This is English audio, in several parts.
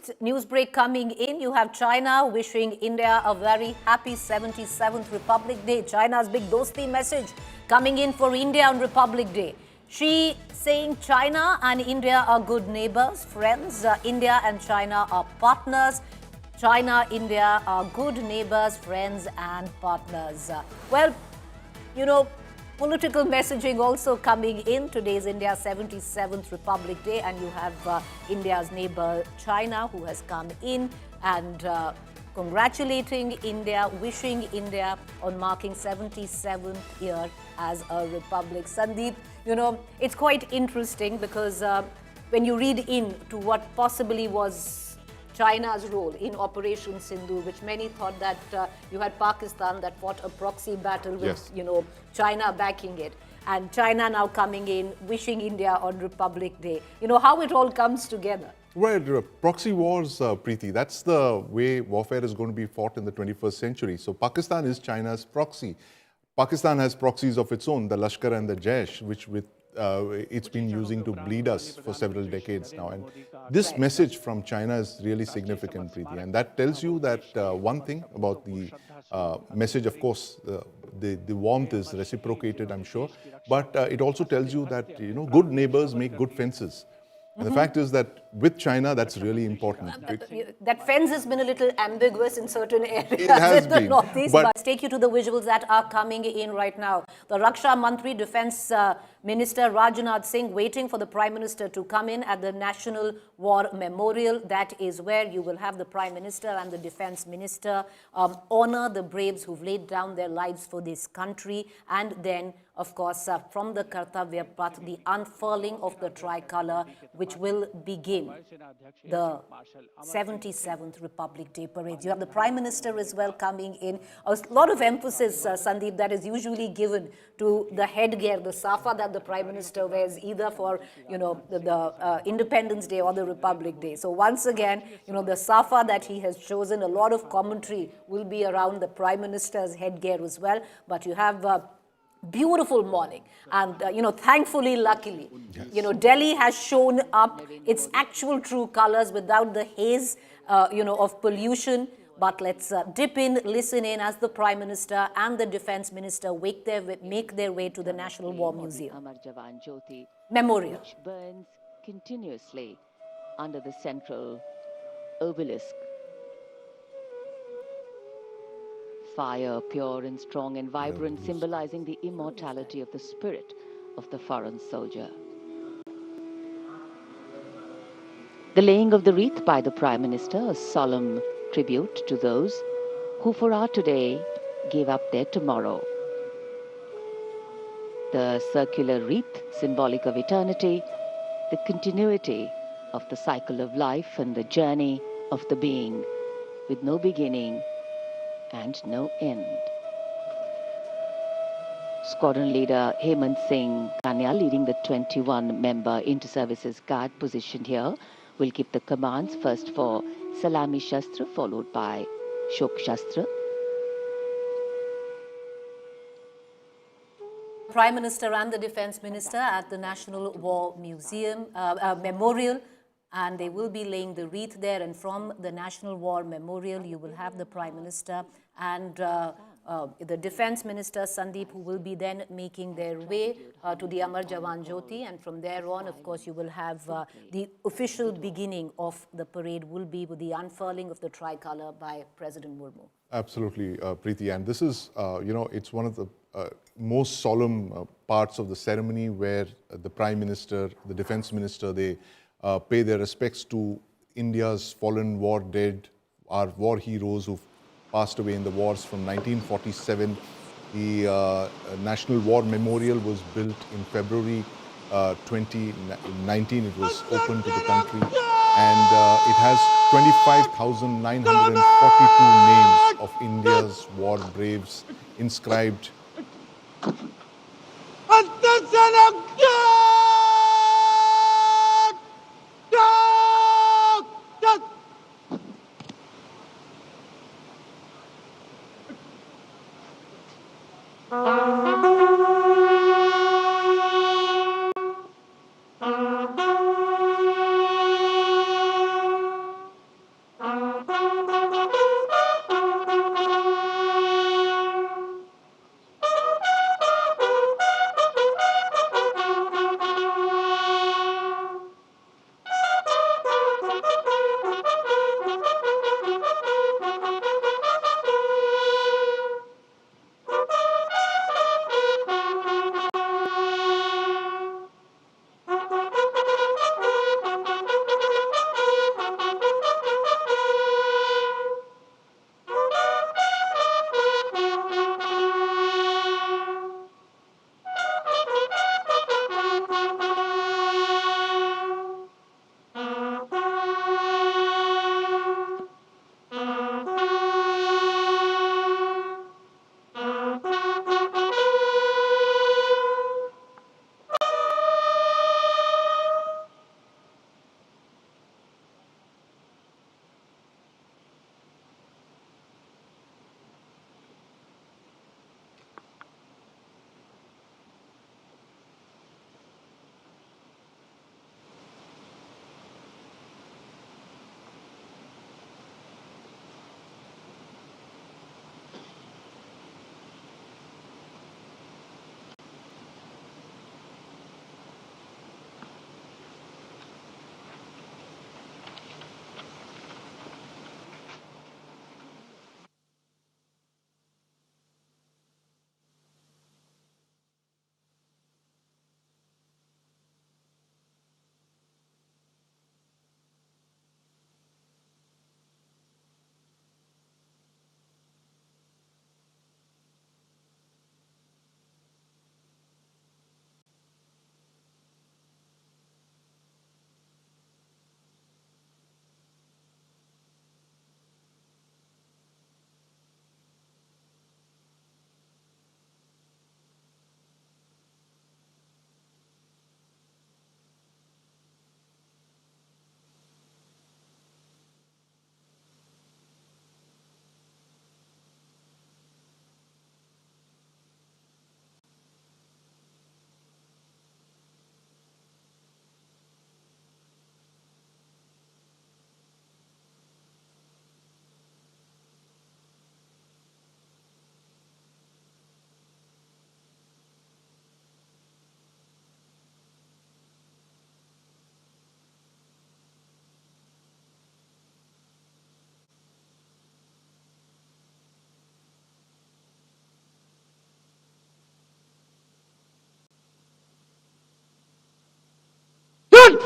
Next news break coming in. You have China wishing India a very happy 77th Republic Day. China's big dosti message coming in for India on Republic Day. She saying China and India are good neighbors, friends. India and China are partners. China, India are good neighbors, friends and partners. Well, you know, political messaging also coming in. Today's India's 77th Republic Day, and you have India's neighbor China who has come in and congratulating India, wishing India on marking 77th year as a republic. Sandeep, you know, it's quite interesting because when you read in to what possibly was China's role in Operation Sindoor, which many thought that you had Pakistan that fought a proxy battle with, Yes, you know, China backing it. And China now coming in, wishing India on Republic Day. You know, how it all comes together. Well, proxy wars, Preeti, that's the way warfare is going to be fought in the 21st century. So Pakistan is China's proxy. Pakistan has proxies of its own, the Lashkar and the Jaish, which it's been using to bleed us for several decades now. And this message from China is really significant, Preeti. And that tells you that one thing about the message, of course, the warmth is reciprocated, I'm sure. But it also tells you that, you know, good neighbors make good fences. And the fact is that with China, that's really important. That fence has been a little ambiguous in certain areas has in the been, Northeast. but Let's take you to the visuals that are coming in right now. The Raksha Mantri, Defense Minister Rajnath Singh waiting for the Prime Minister to come in at the National War Memorial. That is where you will have the Prime Minister and the Defense Minister honor the braves who've laid down their lives for this country. And then, of course, from the Kartavya Path, the unfurling of the tricolour, which will begin the 77th Republic Day parade. You have the Prime Minister as well coming in. A lot of emphasis, Sandeep, that is usually given to the headgear, the safa that the Prime Minister wears, either for, you know, the Independence Day or the Republic Day. So once again, you know, the safa that he has chosen, a lot of commentary will be around the Prime Minister's headgear as well. But you have beautiful morning, and you know, thankfully, luckily, yes, you know, Delhi has shown up its actual true colors without the haze, you know, of pollution. But let's dip in, listen in as the Prime Minister and the Defense Minister make their way to the National War Museum Memorial, which burns continuously under the central obelisk. Fire, pure and strong and vibrant, symbolizing the immortality of the spirit of the foreign soldier. The laying of the wreath by the Prime Minister, a solemn tribute to those who for our today gave up their tomorrow. The circular wreath, symbolic of eternity, the continuity of the cycle of life and the journey of the being, with no beginning and no end. Squadron leader Hemant Singh Kanya, leading the 21-member inter-services guard positioned here, will give the commands first for Salami Shastra, followed by Shok Shastra. Prime Minister and the Defense Minister at the National War Museum Memorial, and they will be laying the wreath there. And from the National War Memorial, you will have the Prime Minister and the Defense Minister, Sandeep, who will be then making their way to the Amar Jawan Jyoti. And from there on, of course, you will have the official beginning of the parade will be with the unfurling of the tricolour by President Murmu. Absolutely, Preeti. And this is, you know, it's one of the most solemn parts of the ceremony where the Prime Minister, the Defense Minister, they pay their respects to India's fallen war dead, our war heroes who've passed away in the wars from 1947. The National War Memorial was built in February 2019. It was open to the country, and it has 25,942 names of India's war braves inscribed. दो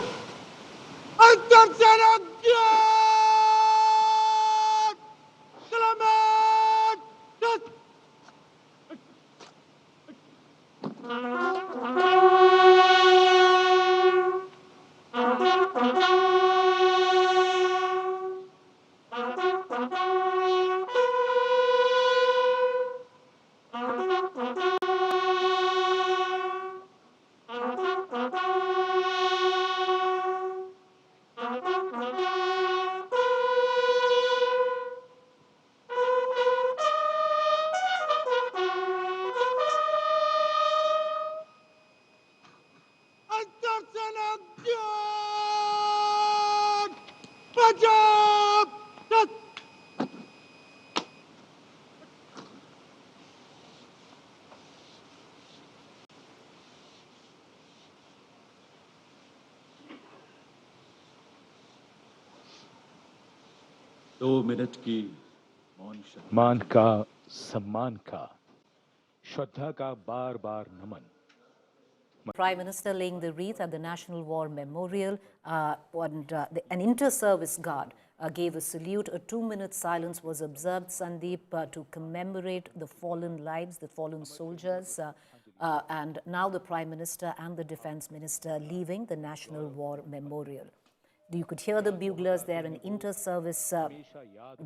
minute की मौन श्रद्धा मान का सम्मान का श्रद्धा का बार बार नमन Prime Minister laying the wreath at the National War Memorial, an inter-service guard gave a salute. A 2-minute silence was observed, Sandeep, to commemorate the fallen lives, the fallen soldiers. And now the Prime Minister and the Defence Minister leaving the National War Memorial. You could hear the buglers there, an inter-service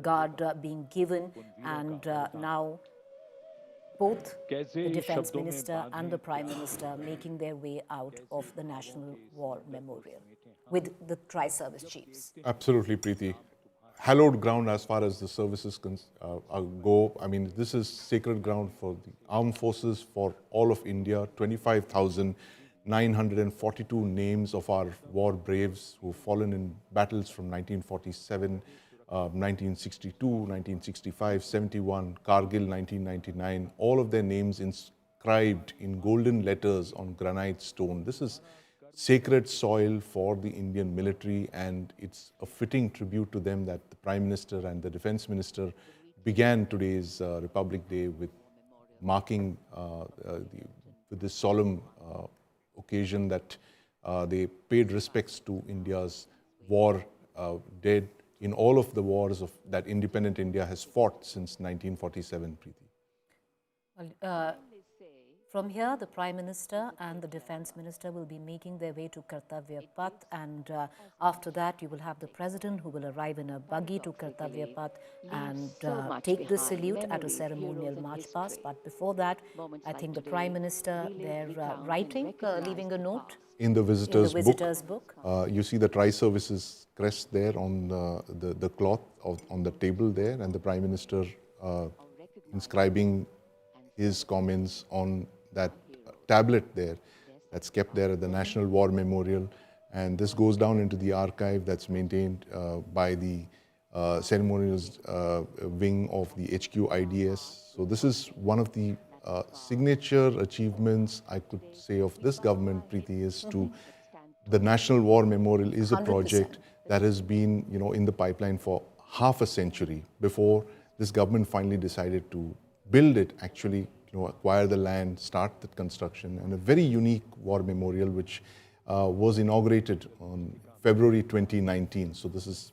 guard being given, and now both the Defence Minister and the Prime Minister making their way out of the National War Memorial with the tri-service chiefs. Absolutely, Preeti. Hallowed ground as far as the services go. I mean, this is sacred ground for the armed forces, for all of India. 25,942 names of our war braves who've fallen in battles from 1947, 1962, 1965, 71, Kargil, 1999. All of their names inscribed in golden letters on granite stone. This is sacred soil for the Indian military, and it's a fitting tribute to them that the Prime Minister and the Defence Minister began today's Republic Day with marking with this solemn occasion that they paid respects to India's war dead in all of the wars that independent India has fought since 1947, Preeti. From here, the Prime Minister and the Defence Minister will be making their way to Kartavya Path, and after that you will have the President who will arrive in a buggy to Kartavya Path and take the salute at a ceremonial march past. But before that, I think the Prime Minister, they're writing, leaving a note in the visitors' book. You see the tri-services crest there on the cloth on the table there, and the Prime Minister inscribing his comments on that tablet there that's kept there at the National War Memorial. And this goes down into the archive that's maintained by the ceremonials wing of the HQ IDS. So this is one of the signature achievements, I could say, of this government, Preeti, is to the National War Memorial is a 100%. project that has been, in the pipeline for half a century before this government finally decided to build it, actually, acquire the land, start the construction, and a very unique war memorial which was inaugurated on February 2019. So this is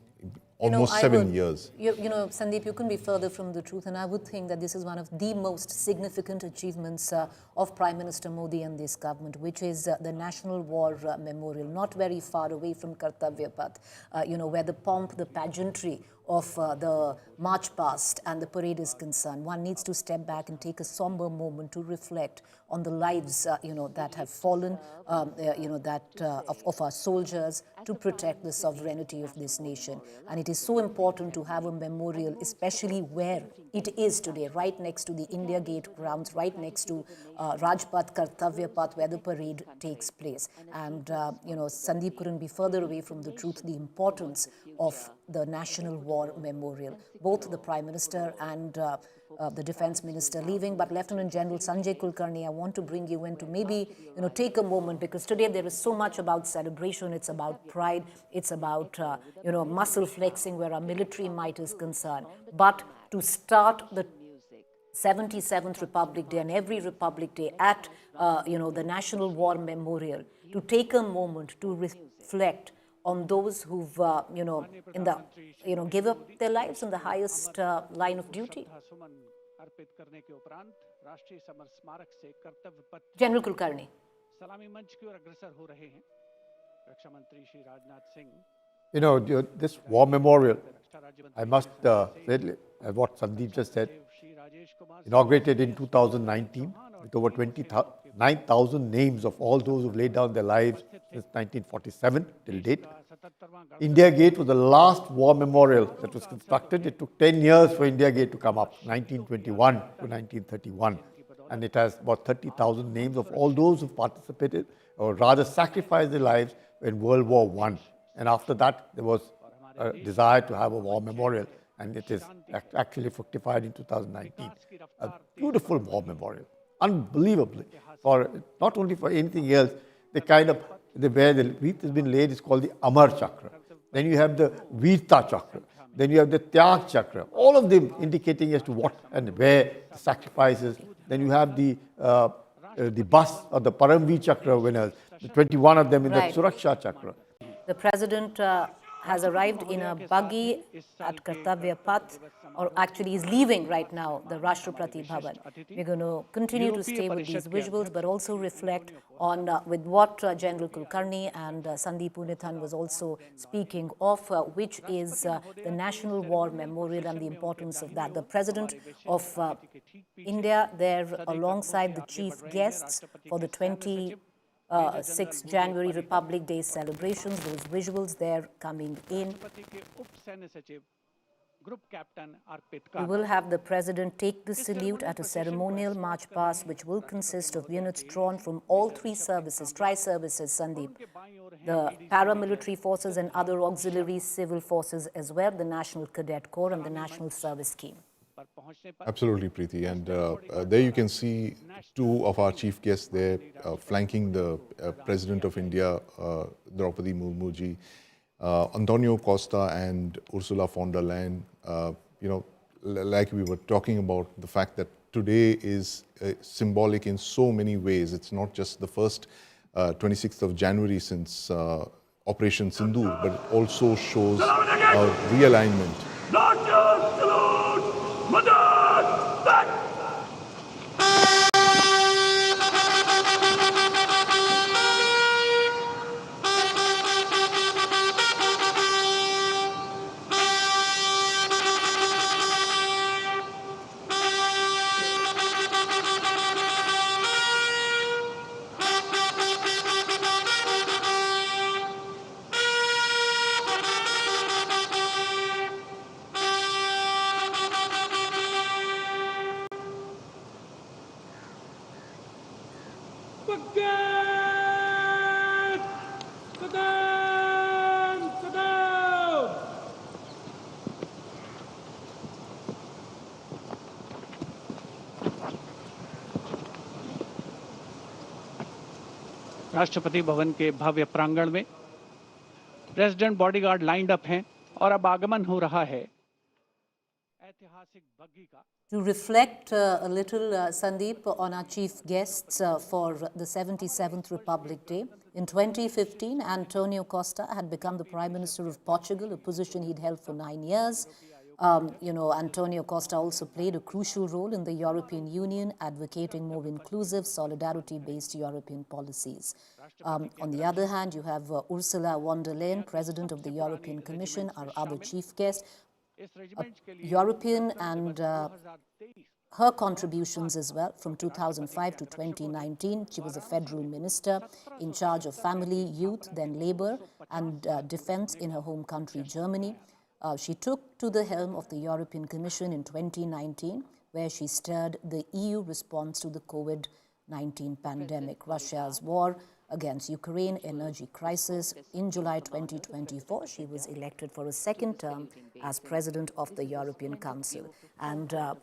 almost 7 years. Sandeep, you couldn't be further from the truth, and I would think that this is one of the most significant achievements of Prime Minister Modi and this government, which is the National War Memorial, not very far away from Kartavya Path, where the pomp, the pageantry of the march past and the parade is concerned. One needs to step back and take a somber moment to reflect on the lives, that have fallen, of our soldiers to protect the sovereignty of this nation. And it is so important to have a memorial, especially where it is today, right next to the India Gate grounds, right next to Rajpath, Kartavya Path, where the parade takes place. And, Sandeep couldn't be further away from the truth, the importance of the National War Memorial. Both the Prime Minister and the Defence Minister leaving, but Lieutenant General Sanjay Kulkarni, I want to bring you in to maybe, take a moment, because today there is so much about celebration, it's about pride, it's about, muscle flexing where our military might is concerned. But to start the 77th Republic Day and every Republic Day at, the National War Memorial, to take a moment to reflect on those who've, give up their lives in the highest line of duty? General Kulkarni. This war memorial, I must say what Sandeep just said, inaugurated in 2019 with over 29,000 names of all those who've laid down their lives since 1947 till date. India Gate was the last war memorial that was constructed. It took 10 years for India Gate to come up, 1921 to 1931. And it has about 30,000 names of all those who participated, or rather sacrificed their lives in World War I. And after that, there was a desire to have a war memorial, and it is actually fructified in 2019. A beautiful war memorial, unbelievably, for not only for anything else, where the wreath has been laid is called the Amar Chakra. Then you have the Veerta Chakra. Then you have the Tyag Chakra. All of them indicating as to what and where the sacrifices. Then you have the bus of the Paramveer Chakra winners, the 21 of them in the Suraksha Chakra. The President has arrived in a buggy at Kartavya Path, or actually is leaving right now the Rashtrapati Bhavan. We're going to continue to stay with these visuals, but also reflect on with what General Kulkarni and Sandeep Unnithan was also speaking of, which is the National War Memorial and the importance of that. The President of India there alongside the chief guests for the 6th January Republic Day celebrations. Those visuals there coming in. We will have the President take the salute at a ceremonial march past, which will consist of units drawn from all three services, tri-services, Sandeep, the paramilitary forces and other auxiliary civil forces as well, the National Cadet Corps and the National Service Scheme. Absolutely, Preeti. And there you can see two of our chief guests there flanking the President of India, Draupadi Murmuji, Antonio Costa and Ursula von der Leyen. Like we were talking about, the fact that today is symbolic in so many ways. It's not just the first 26th of January since Operation Sindoor, but it also shows a realignment. Rashtrapati Bhavan के भव्य प्रांगण में president bodyguard lined up हैं और अब आगमन हो रहा है ऐतिहासिक बग्गी का. To reflect a little, Sandeep, on our chief guests for the 77th Republic Day. In 2015, Antonio Costa had become the Prime Minister of Portugal, a position he'd held for 9 years. Antonio Costa also played a crucial role in the European Union, advocating more inclusive, solidarity-based European policies. On the other hand, you have Ursula von der Leyen, President of the European Commission, our other chief guest, European and her contributions as well from 2005 to 2019. She was a federal minister in charge of family, youth, then labor and defense in her home country, Germany. She took to the helm of the European Commission in 2019, where she steered the EU response to the COVID-19 pandemic, Russia's war against Ukraine, energy crisis. In July 2024, she was elected for a second term as President of the European Council. And, a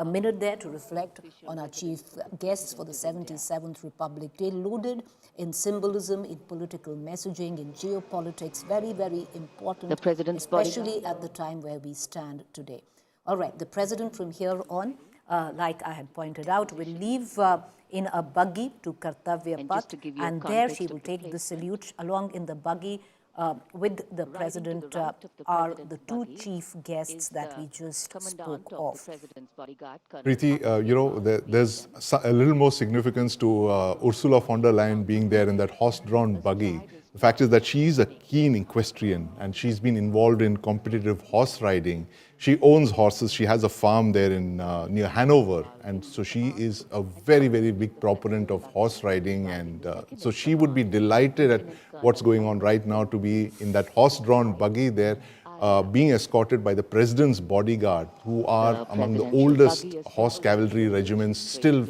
minute there to reflect on our chief guests for the 77th Republic Day, loaded in symbolism, in political messaging, in geopolitics, very, very important, the President's especially at the time where we stand today. All right, the President from here on, like I had pointed out, will leave in a buggy to Kartavya And Path, just to give you a and there context she of will the take the placement, salute. Along in the buggy with the riding President to the right of the are President's the two buggy chief guests is that we the just Commandant spoke of the of. President's bodyguard, Colonel Preeti, Atmanirbharta. there's a little more significance to Ursula von der Leyen being there in that horse-drawn buggy. The fact is that she's a keen equestrian and she's been involved in competitive horse riding. She owns horses. She has a farm there in near Hanover, and so she is a very, very big proponent of horse riding. And so she would be delighted at what's going on right now to be in that horse-drawn buggy there, being escorted by the president's bodyguard, who are among the oldest horse cavalry regiments still,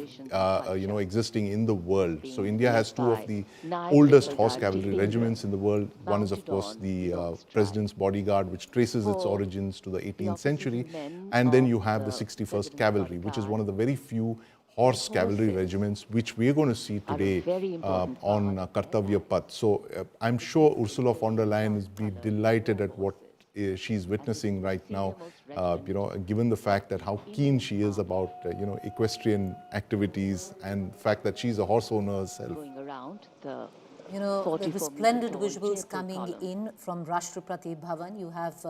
existing in the world. So India has two of the oldest horse cavalry regiments in the world. One is, of course, the president's bodyguard, which traces its origins to the 18th century, and then you have the 61st Cavalry, which is one of the very few horse cavalry regiments which we are going to see today on Kartavya Path. So I'm sure Ursula von der Leyen is be delighted at what she's witnessing right now, given the fact that how keen she is about, equestrian activities and the fact that she's a horse owner herself. Going around the The resplendent visuals coming in from Rashtrapati Bhavan. You have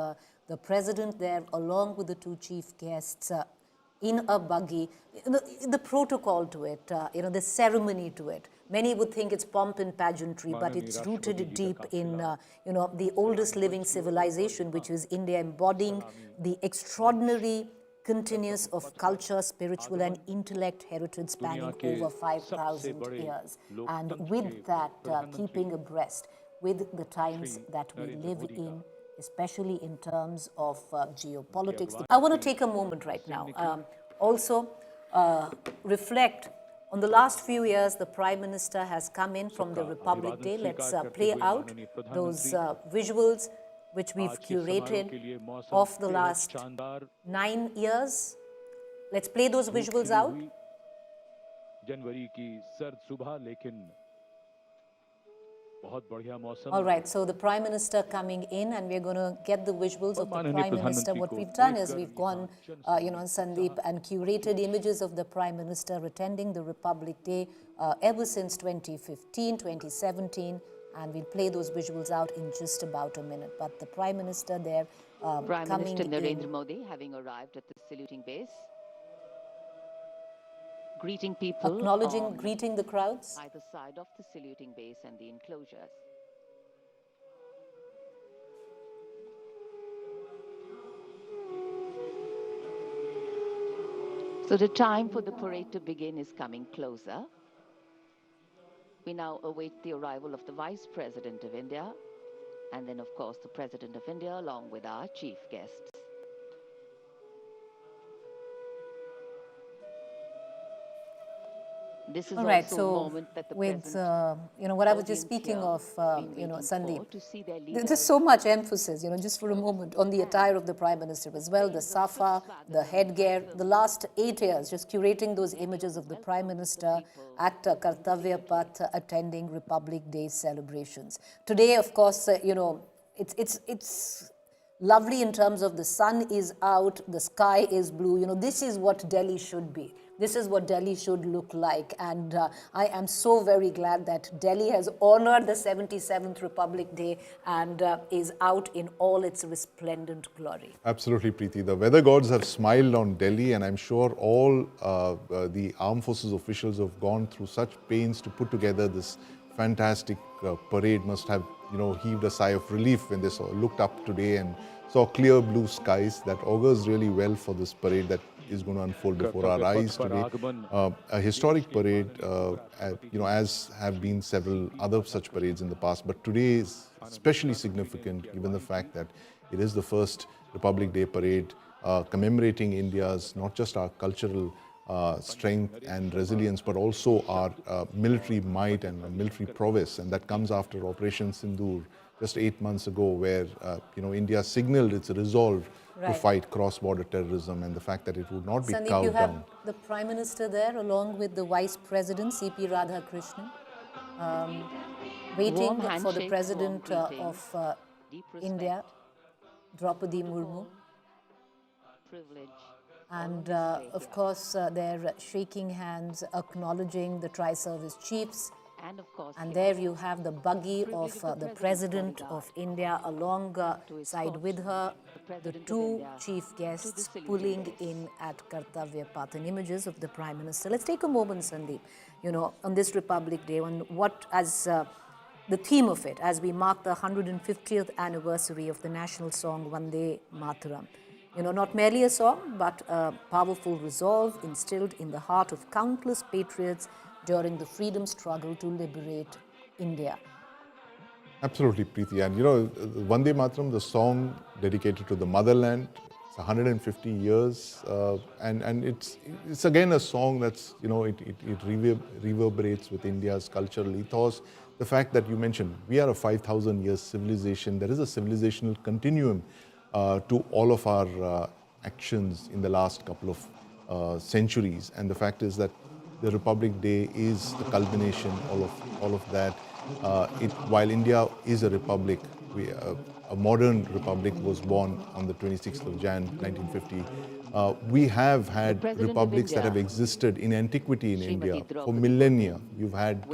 the president there along with the two chief guests in a buggy. The protocol to it, the ceremony to it. Many would think it's pomp and pageantry, but it's rooted deep in, the oldest living civilization, which is India, embodying the extraordinary continuous of culture, spiritual and intellect heritage spanning over 5,000 years. And with that, keeping abreast with the times that we live in, especially in terms of geopolitics. I want to take a moment right now, also reflect on the last few years. The Prime Minister has come in from the Republic Day. Let's play out those visuals which we've curated of the last 9 years. Let's play those visuals out. जनवरी की सर्द सुबह लेकिन बहुत बढ़िया मौसम. All right, so the Prime Minister coming in, and we're going to get the visuals of the Prime Minister. What we've done is we've gone, Sandeep, and curated images of the Prime Minister attending the Republic Day ever since 2015, 2017, and we'll play those visuals out in just about a minute. But the Prime Minister there Prime coming Minister Narendra in. Modi having arrived at the saluting base, greeting people, Greeting the crowds. either side of the saluting base and the enclosures. So the time for the parade to begin is coming closer. We now await the arrival of the Vice President of India, and then, of course, the President of India, along with our chief guests. This is All right, also so a moment that the with President what I was just audience speaking here of, been waiting Sandeep, for to see their there's leaders. so much emphasis, just for a moment, on the attire of the Prime Minister as well, the safa, the headgear. The last 8 years, just curating those images of the Prime Minister at Kartavya Path attending Republic Day celebrations. Today, of course, it's lovely in terms of the sun is out, the sky is blue. This is what Delhi should be. This is what Delhi should look like. And I am so very glad that Delhi has honored the 77th Republic Day and is out in all its resplendent glory. Absolutely, Preeti. The weather gods have smiled on Delhi, and I'm sure all the armed forces officials who have gone through such pains to put together this fantastic parade must have, heaved a sigh of relief when they looked up today and saw clear blue skies. That augurs really well for this parade that is going to unfold before our eyes today. A historic parade, as have been several other such parades in the past, but today is especially significant given the fact that it is the first Republic Day parade commemorating India's, not just our cultural strength and resilience, but also our military might and military prowess. And that comes after Operation Sindoor just 8 months ago, where India signaled its resolve to fight cross-border terrorism, and the fact that it would not be Sandeep, cowed you have down. the Prime Minister there along with the Vice President, C.P. Radhakrishnan, waiting for the President of deep respect, India, Draupadi Murmu. privilege, And of course, they're shaking hands, acknowledging the tri-service chiefs. And of course, And there you have the buggy of the President of India alongside with her, the two chief guests pulling in at Kartavya Path, and images of the Prime Minister. Let's take a moment, Sandeep, on this Republic Day, on what as the theme of it, as we mark the 150th anniversary of the national song Vande Mataram. Not merely a song, but a powerful resolve instilled in the heart of countless patriots during the freedom struggle to liberate India. Absolutely, Preeti. And Vande Mataram, the song dedicated to the motherland, it's 150 years, and it's again a song that's it reverberates with India's cultural ethos. The fact that you mentioned we are a 5,000 years civilization, there is a civilizational continuum to all of our actions in the last couple of centuries, and the fact is that the Republic Day is the culmination all of that. While India is a republic, a modern republic was born on the 26th of Jan 1950. We have had republics that have existed in antiquity in India for millennia. You've had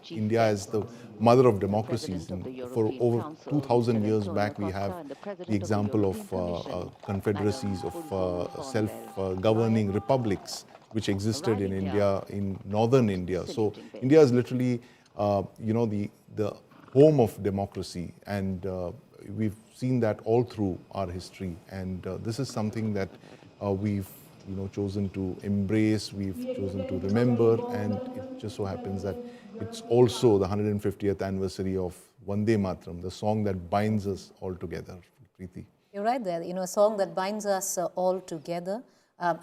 India as the mother of democracies. And for over 2,000 years back, we have the example of confederacies of self-governing republics which existed in India, in northern India. So India is literally, the home of democracy, and we've seen that all through our history. And this is something that we've chosen to embrace, we've chosen to remember, and it just so happens that it's also the 150th anniversary of Vande Mataram, the song that binds us all together, Preeti. You're right there, a song that binds us all together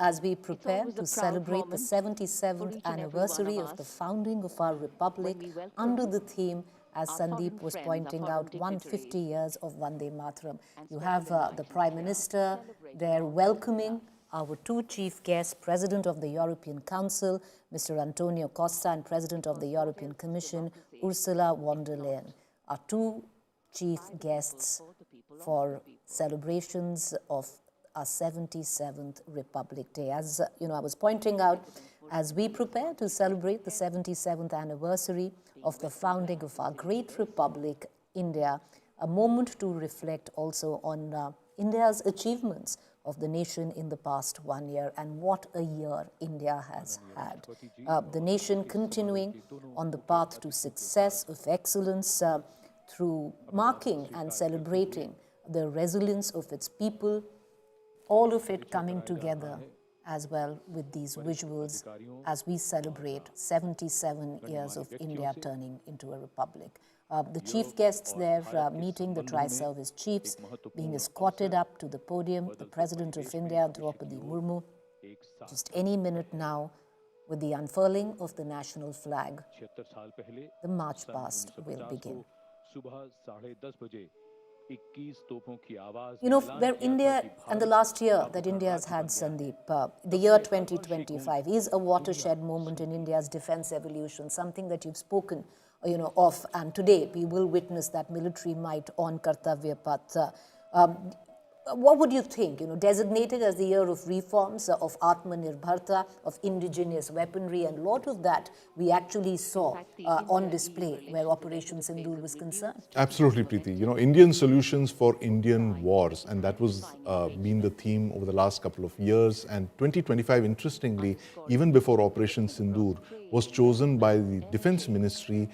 as we prepare to celebrate the 77th anniversary of the founding of our republic under the theme, as Sandeep was pointing out, 150 years of Vande Mataram. You have the Prime Minister there welcoming our two chief guests, President of the European Council, Mr. Antonio Costa, and President of the European Commission, Ursula von der Leyen, are two chief guests for celebrations of our 77th Republic Day. As I was pointing out, as we prepare to celebrate the 77th anniversary of the founding of our great republic, India, a moment to reflect also on India's achievements of the nation in the past 1 year, and what a year India has had. The nation continuing on the path to success, of excellence, through marking and celebrating the resilience of its people, all of it coming together as well with these visuals as we celebrate 77 years of India turning into a republic. The chief guests there meeting the tri-service chiefs, being escorted up to the podium, the President of India, Draupadi Murmu, just any minute now, with the unfurling of the national flag, the march past will begin. Where India, and the last year that India has had, Sandeep, the year 2025 is a watershed moment in India's defense evolution, something that you've spoken of, and today we will witness that military might on Kartavya Path. What would you think, designated as the year of reforms, of Atmanirbharta, of indigenous weaponry, and a lot of that we actually saw on display where Operation Sindoor was concerned? Absolutely, Preeti. Indian solutions for Indian wars, and that was been the theme over the last couple of years. And 2025, interestingly, even before Operation Sindoor, was chosen by the Defense Ministry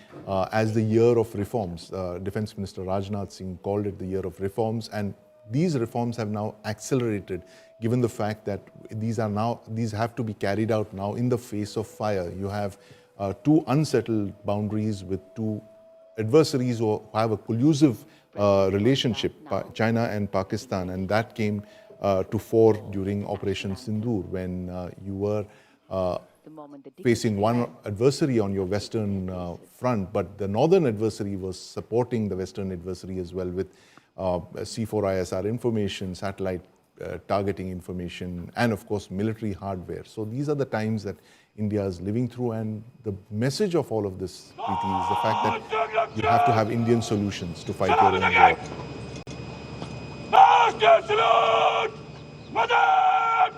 as the year of reforms. Defense Minister Rajnath Singh called it the year of reforms, and these reforms have now accelerated, given the fact that these have to be carried out now in the face of fire. You have two unsettled boundaries with two adversaries who have a collusive relationship, China and Pakistan, and that came to fore during Operation Sindoor, when you were facing one adversary on your western front, but the northern adversary was supporting the western adversary as well with C4ISR information, satellite targeting information, and of course military hardware. So these are the times that India is living through, and the message of all of this, Preeti, is the fact that you have to have Indian solutions to fight your own war. Master salute! Madam!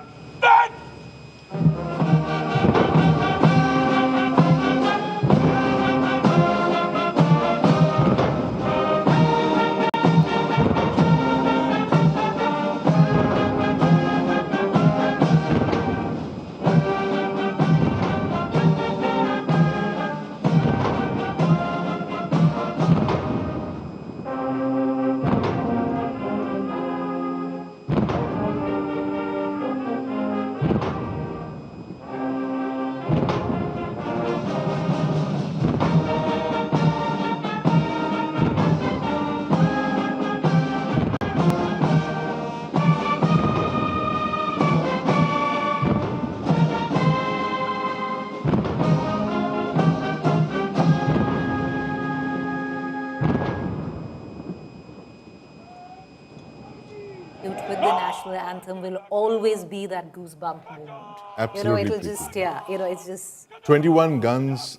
anthem will always be that goosebump moment. Absolutely, It'll Preeti. just, yeah, it's just 21 guns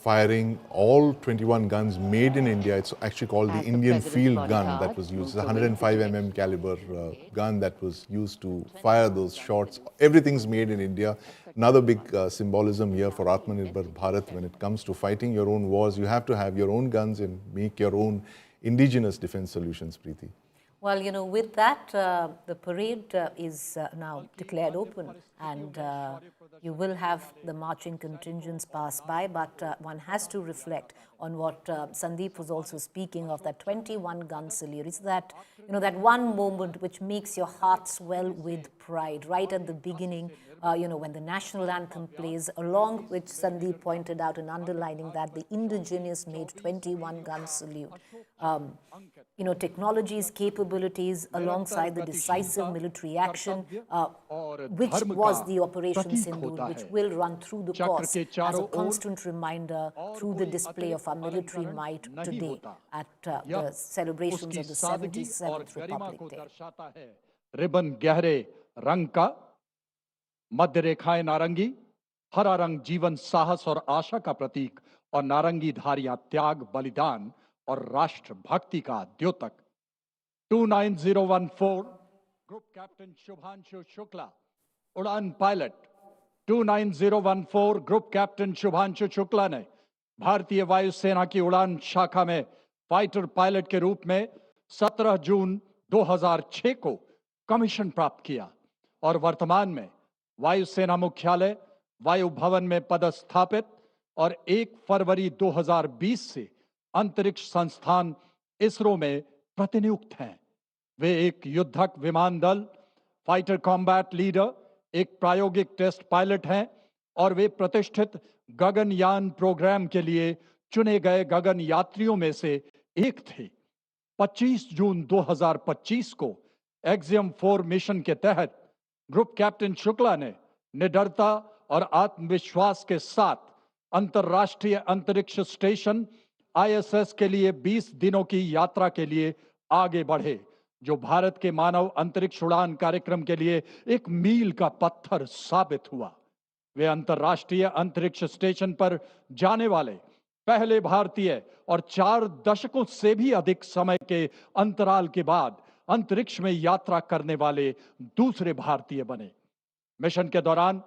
firing, all 21 guns made in India. It's actually called the As the Indian President's field gun bodyguard that was used. moves It's a away with 105 the mm caliber gun that was used to fire those shots. Everything's made in India. Another big symbolism here for Atmanirbharta when it comes to fighting your own wars. You have to have your own guns and make your own indigenous defense solutions, Preeti. Well, with that, the parade is now declared open, and you will have the marching contingents pass by, but one has to reflect on what Sandeep was also speaking of, that 21 gun salute. It's that, that one moment which makes your heart swell with pride, right at the beginning, when the national anthem plays, along which Sandeep pointed out and underlining that the indigenous made 21 gun salute. Technologies, capabilities, alongside the decisive military action, which was the Operation Sindoor, which will run through the course as a constant reminder through the display of our military might today at the celebrations of the 77th Republic Day. Ribbon गहरे रंग का, मध्य रेखाएं नारंगी, हरा रंग जीवन, साहस और आशा का प्रतीक, और नारंगी धारियां त्याग, बलिदान और राष्ट्र भक्ति का द्योतक। 29014 ग्रुप कैप्टन शुभांशु शुक्ला, उड़ान pilot. 29014 group captain Shubhanshu Shukla ने भारतीय वायुसेना की उड़ान शाखा में फाइटर पायलट के रूप में 17 जून 2006 को कमीशन प्राप्त किया और वर्तमान में वायुसेना मुख्यालय वायु भवन में पदस्थापित और 1 फरवरी 2020 से अंतरिक्ष संस्थान इसरो में प्रतिनियुक्त हैं। वे एक युद्धक विमान दल, फाइटर कॉम्बैट लीडर, एक प्रायोगिक टेस्ट पायलट हैं और वे प्रतिष्ठित गगनयान प्रोग्राम के लिए चुने गए गगन यात्रियों में से एक थे। 25 जून 2025 को एक्सियम 4 मिशन के तहत ग्रुप कैप्टन शुक्ला ने निडरता और आत्मविश्वास के साथ अंतर्राष्ट्रीय अंतरिक्ष स्टेशन ISS के लिए 20 दिनों की यात्रा के लिए आगे बढ़े, जो भारत के मानव अंतरिक्ष उड़ान कार्यक्रम के लिए एक मील का पत्थर साबित हुआ। वे अंतर्राष्ट्रीय अंतरिक्ष स्टेशन पर जाने वाले पहले भारतीय और 4 दशकों से भी अधिक समय के अंतराल के बाद अंतरिक्ष में यात्रा करने वाले दूसरे भारतीय बने। मिशन के दौरान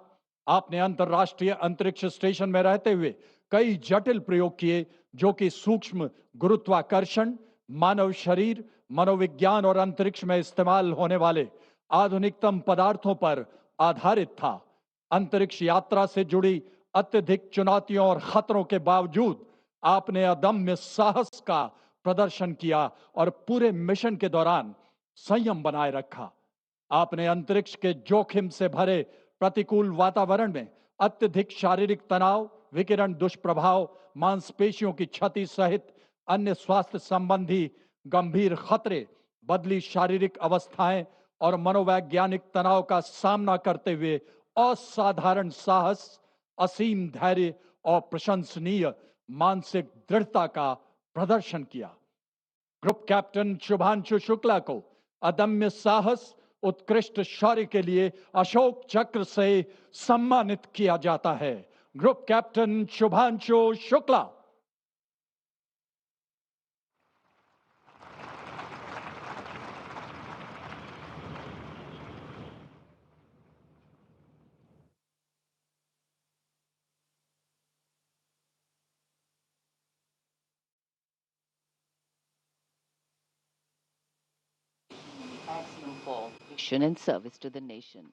आपने अंतर्राष्ट्रीय अंतरिक्ष स्टेशन में रहते हुए कई जटिल प्रयोग किए, जो कि सूक्ष्म गुरुत्वाकर्षण, मानव शरीर, मनोविज्ञान और अंतरिक्ष में इस्तेमाल होने वाले आधुनिकतम पदार्थों पर आधारित था। अंतरिक्ष यात्रा से जुड़ी अत्यधिक चुनौतियों और खतरों के बावजूद आपने अदम्य साहस का प्रदर्शन किया और पूरे मिशन के दौरान संयम बनाए रखा। आपने अंतरिक्ष के जोखिम से भरे प्रतिकूल वातावरण में अत्यधिक शारीरिक तनाव, विकिरण दुष्प्रभाव, मांसपेशियों की क्षति सहित अन्य स्वास्थ्य संबंधी गंभीर खतरे, बदली शारीरिक अवस्थाएं और मनोवैज्ञानिक तनाव का सामना करते हुए असाधारण साहस, असीम धैर्य और प्रशंसनीय मानसिक दृढ़ता का प्रदर्शन किया। ग्रुप कैप्टन शुभांशु शुक्ला को अदम्य साहस, उत्कृष्ट शौर्य के लिए अशोक चक्र से सम्मानित किया जाता है। Group captain Shubhanshu Shukla. Mission and service to the nation.